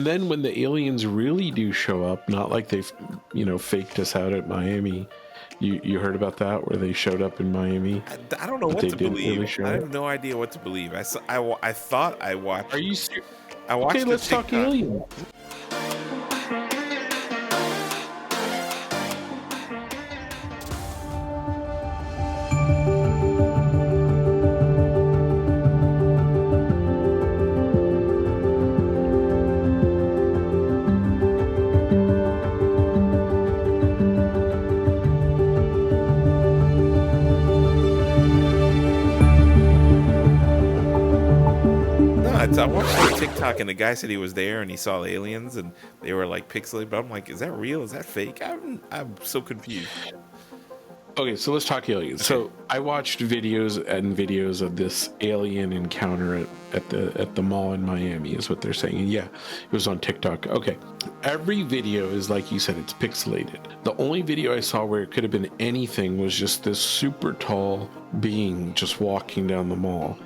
then when the aliens really do show up, not like they've, faked us out at Miami. You heard about that where they showed up in Miami, I don't know but what they to didn't really believe. I show up? have no idea what to believe. I thought I Are watched you serious? I Okay, watched the let's talk TikTok. aliens. No, I watched the TikTok and the guy said he was there and he saw the aliens and they were like pixelated. But I'm like, is that real? Is that fake? I'm so confused. Okay, so let's talk aliens. Okay. So I watched videos of this alien encounter at the mall in Miami, is what they're saying. And yeah, it was on TikTok. Okay, every video is like you said, it's pixelated. The only video I saw where it could have been anything was just this super tall being just walking down the mall.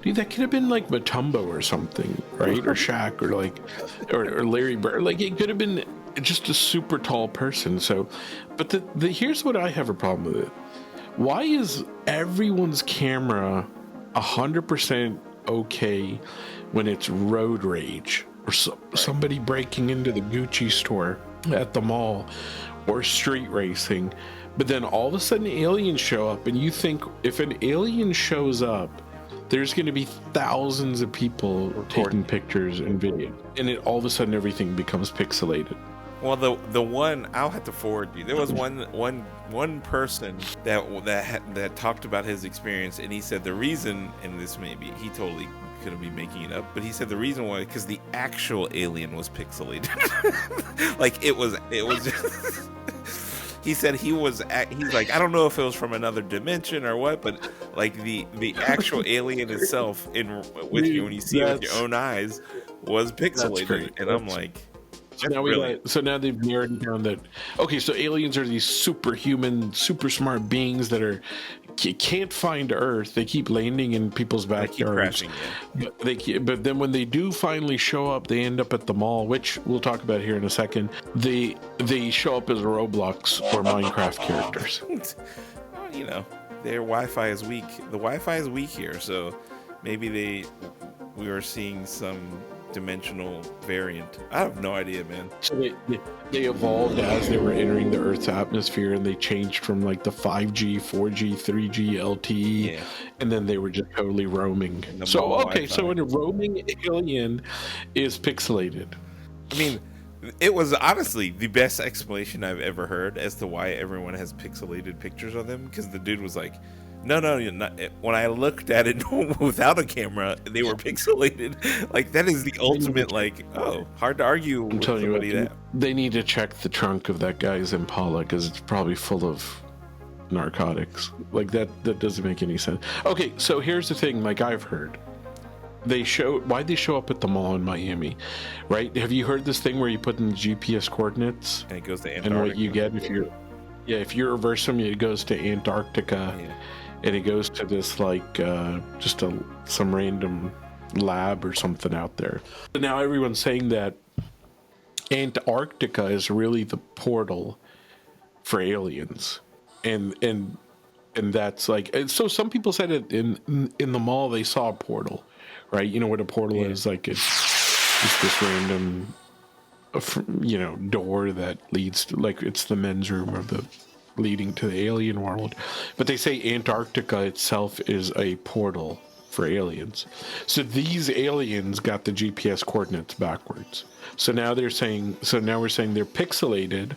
Dude, that could have been like Matumbo or something, right? Or Shaq, or Larry Bird. Like it could have been just a super tall person. So, but the here's what I have a problem with it. Why is everyone's camera 100% okay when it's road rage or somebody breaking into the Gucci store at the mall or street racing, but then all of a sudden aliens show up, and you think if an alien shows up, there's going to be thousands of people taking pictures and video, and it all of a sudden everything becomes pixelated. Well, the one I'll have to forward you. There was one person that talked about his experience, and he said the reason, and this maybe he totally could be making it up, but he said the reason why because the actual alien was pixelated, like it was just. He said he's like, I don't know if it was from another dimension or what, but like the actual alien itself when you see it with your own eyes was pixelated, and I'm like. So now they've narrowed it down that okay, so aliens are these superhuman, super smart beings that can't find Earth. They keep landing in people's backyards. But then when they do finally show up, they end up at the mall, which we'll talk about here in a second. They show up as Roblox or Minecraft characters. Well, their Wi-Fi is weak. The Wi-Fi is weak here, so maybe we were seeing some dimensional variant. I have no idea, man. So they evolved as they were entering the Earth's atmosphere, and they changed from like the 5G, 4G, 3G, LTE, and then they were just totally roaming. So okay, so when a roaming alien is pixelated. I mean, it was honestly the best explanation I've ever heard as to why everyone has pixelated pictures of them, because the dude was like, no, you're not. When I looked at it without a camera, they were pixelated. Like that is the ultimate. Like, hard to argue with somebody that. They need to check the trunk of that guy's Impala because it's probably full of narcotics. Like that doesn't make any sense. Okay, so here's the thing. Like I've heard, why'd they show up at the mall in Miami, right? Have you heard this thing where you put in the GPS coordinates and it goes to Antarctica? And what you get if you reverse them, it goes to Antarctica. Yeah. And it goes to this like just some random lab or something out there. But now everyone's saying that Antarctica is really the portal for aliens, and that's like. So some people said it in the mall they saw a portal, right? You know what a portal is? Like it's this random, door that leads to, like, it's the men's room or the leading to the alien world. But they say Antarctica itself is a portal for aliens. So these aliens got the GPS coordinates backwards. So now we're saying they're pixelated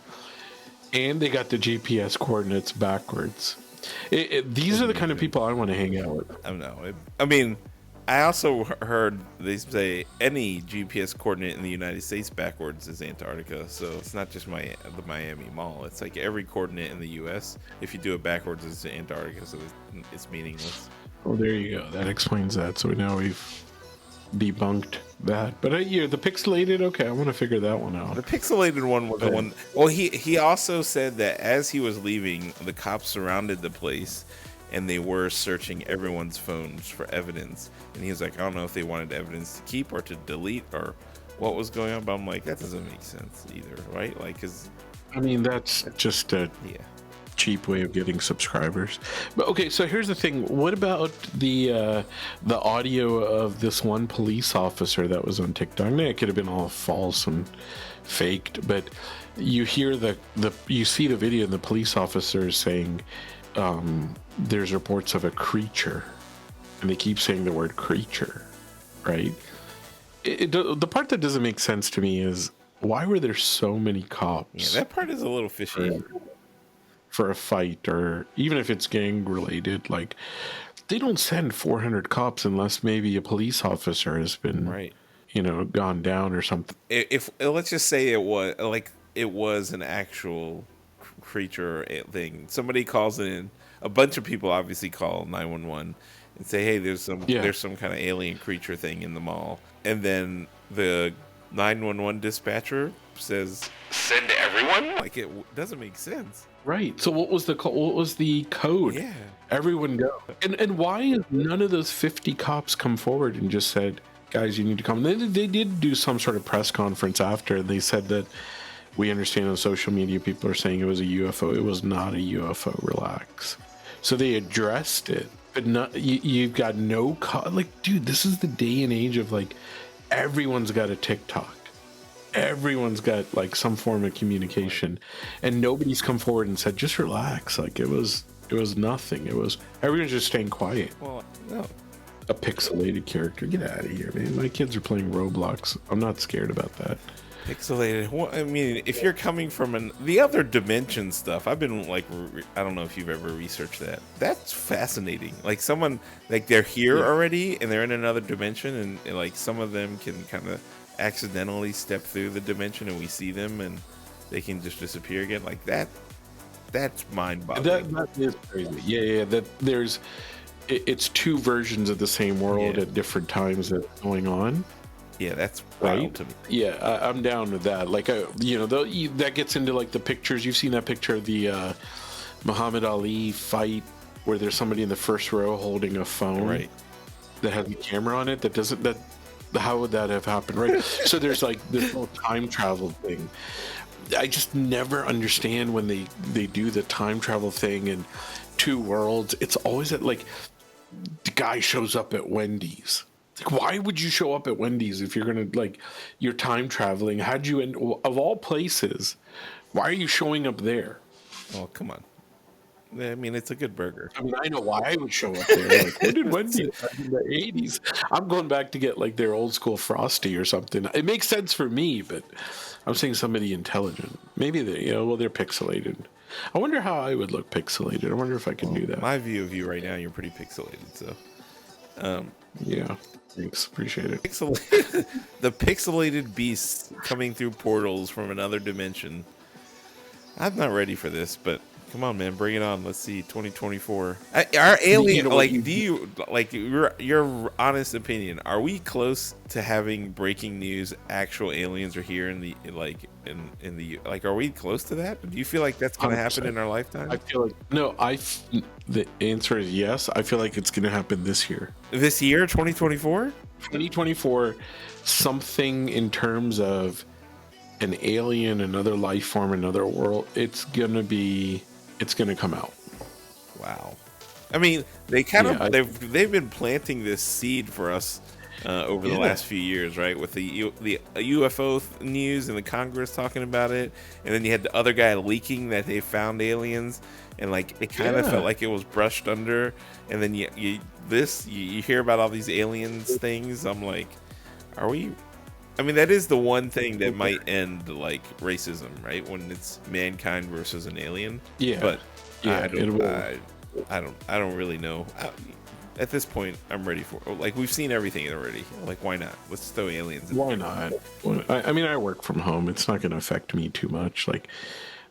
and they got the GPS coordinates backwards. These are the kind of people I want to hang out with. I don't know. I mean, I also heard they say any GPS coordinate in the United States backwards is Antarctica. So it's not just the Miami Mall. It's like every coordinate in the U.S. If you do it backwards, it's Antarctica. So it's meaningless. Well, there you go. That explains that. So now we've debunked that. But the pixelated, okay, I want to figure that one out. The pixelated one was the one. Well, he also said that as he was leaving, the cops surrounded the place. And they were searching everyone's phones for evidence. And he was like, I don't know if they wanted evidence to keep or to delete or what was going on, but I'm like, that doesn't make sense either, right? Like, cause I mean, that's just a yeah, cheap way of getting subscribers. But okay, so here's the thing. What about the audio of this one police officer that was on TikTok? Now, it could have been all false and faked, but you hear you see the video and the police officer is saying there's reports of a creature, and they keep saying the word creature, right? The part that doesn't make sense to me is, why were there so many cops that part is a little fishy. for a fight, or even if it's gang related? Like, they don't send 400 cops unless maybe a police officer has been Right. gone down or something. If let's just say it was an actual creature thing. Somebody calls it in. A bunch of people obviously call 911 and say, "Hey, there's some kind of alien creature thing in the mall." And then the 911 dispatcher says, "Send everyone." Like, it doesn't make sense. Right. So what was the code? Yeah. Everyone go. And why is none of those 50 cops come forward and just said, "Guys, you need to come"? They did do some sort of press conference after, and they said that, "We understand on social media people are saying it was a UFO. It was not a UFO. Relax." So they addressed it, but not you've got no like, dude, this is the day and age of, like, everyone's got a TikTok. Everyone's got, like, some form of communication, and nobody's come forward and said, "Just relax." Like, it was nothing. Everyone's just staying quiet. Well, no. A pixelated character. Get out of here, man. My kids are playing Roblox. I'm not scared about that. Pixelated. Well, I mean, if you're coming from the other dimension stuff, I've been like, I don't know if you've ever researched that. That's fascinating. Like, someone, like, they're here already and they're in another dimension, and like some of them can kind of accidentally step through the dimension and we see them and they can just disappear again. Like that. That's mind-boggling. That is crazy. Yeah. It's two versions of the same world at different times that's going on. Yeah, that's wild right to me. Yeah, I'm down with that. Like, that gets into, like, the pictures. You've seen that picture of the Muhammad Ali fight where there's somebody in the first row holding a phone that has a camera on it. How would that have happened, right? So there's, like, this whole time travel thing. I just never understand when they do the time travel thing and two worlds. It's always at, like, the guy shows up at Wendy's. Like, why would you show up at Wendy's if you're gonna, like, you're time traveling? How'd you end, of all places, why are you showing up there? Oh, come on. I mean, it's a good burger. I mean, I know why I would show up there. Like, where did Wendy's back in the 80s? I'm going back to get, like, their old school Frosty or something. It makes sense for me, but I'm saying somebody intelligent. Maybe they're pixelated. I wonder how I would look pixelated. I wonder if I can do that. My view of you right now, you're pretty pixelated, so. Yeah, thanks. Appreciate it. The pixelated beasts coming through portals from another dimension. I'm not ready for this, but come on, man, bring it on. Let's see, 2024. Our alien, your honest opinion? Are we close to having breaking news? Actual aliens are here in the are we close to that? Do you feel like that's going to happen in our lifetime? I feel like no. The answer is yes. I feel like it's going to happen this year. This year, 2024. 2024, something in terms of an alien, another life form, another world. It's gonna come out. Wow. I mean, they've been planting this seed for us over the last few years, right? With the UFO news and the Congress talking about it, and then you had the other guy leaking that they found aliens, and, like, it kind of felt like it was brushed under. And then you hear about all these aliens things. I'm like, are we? I mean, that is the one thing that might end, like, racism, right? When it's mankind versus an alien. Yeah. But yeah, I don't really know. At this point, I'm ready for, like, we've seen everything already. Like, why not? Let's throw aliens in. Why not? I mean, I work from home. It's not going to affect me too much. Like,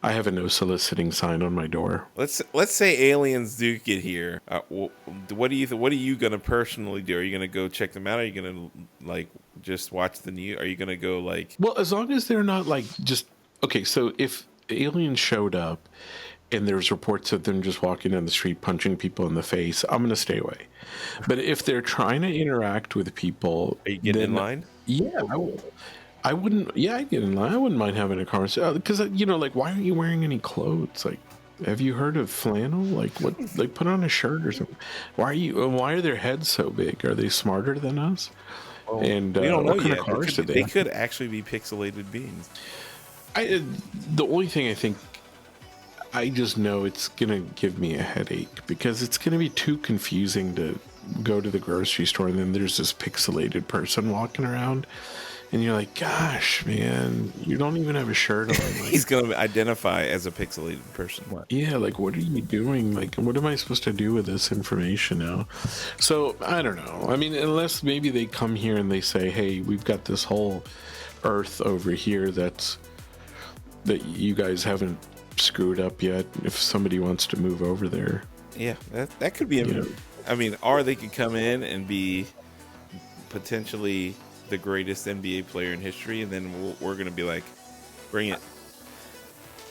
I have a no soliciting sign on my door. Let's say aliens do get here. What are you gonna personally do? Are you gonna go check them out? Are you gonna, like, just watch the news? Are you gonna go, like? Well, as long as they're not, like, just okay. So if aliens showed up and there's reports of them just walking down the street punching people in the face, I'm gonna stay away. But if they're trying to interact with people, Are you getting in line? Yeah, I will. I wouldn't. Yeah, I get in line. I wouldn't mind having a conversation because like, why aren't you wearing any clothes? Like, have you heard of flannel? Like, what? Like, put on a shirt or something. Why are you? Why are their heads so big? Are they smarter than us? Well, And we don't know what kind of yet. cars did they They have? could actually be pixelated beings. The only thing I think, I just know it's gonna give me a headache because it's gonna be too confusing to go to the grocery store and then there's this pixelated person walking around, and you're like, gosh, man, you don't even have a shirt on. Like, He's going to identify as a pixelated person. yeah, like, what are you doing? Like, what am I supposed to do with this information now? So I don't know. I mean, unless maybe they come here and they say, hey, we've got this whole Earth over here that you guys haven't screwed up yet. If somebody wants to move over there, Yeah, that could be. I mean, or they could come in and be potentially the greatest NBA player in history, and then we're going to be like, bring it.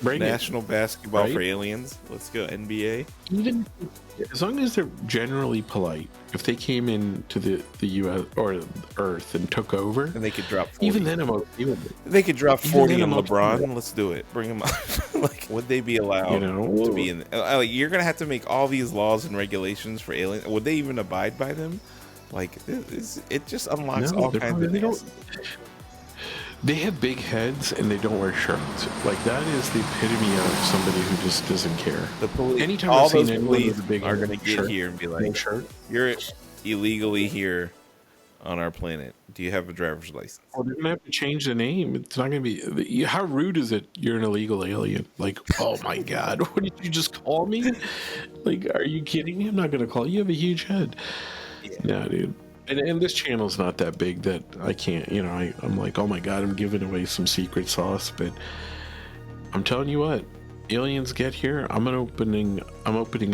National basketball for aliens. Let's go NBA. Even as long as they're generally polite, if they came into the U.S. or Earth and took over, And they could drop 40. even then I'm okay with it. They could drop Even 40 then, on I'm okay LeBron. with it. Let's do it. Bring him up. Like, would they be allowed to be in? Like, you're gonna have to make all these laws and regulations for aliens. Would they even abide by them? Like, it just unlocks No, all they're kinds probably- of they things. They have big heads and they don't wear shirts. Like, that is the epitome of somebody who just doesn't care. The police, Anytime all I've seen those anyone police with a big are gonna get shirt, here and be no like, shirt. "You're illegally here on our planet. Do you have a driver's license?" Well, they're gonna have to change the name. It's not gonna be. How rude is it? You're an illegal alien. Like, oh my god, what did you just call me? Like, are you kidding me? I'm not gonna call you. You have a huge head. Yeah, dude. And this channel's not that big that I can't. I'm like, oh my god, I'm giving away some secret sauce. But I'm telling you what, aliens get here, I'm opening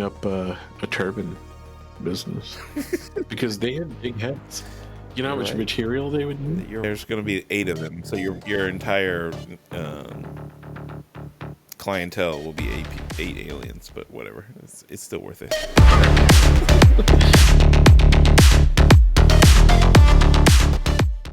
up a turban business because they have big heads. You know how much Right. material they would need? There's going to be 8 of them, so your entire clientele will be 8 aliens. But whatever, it's still worth it.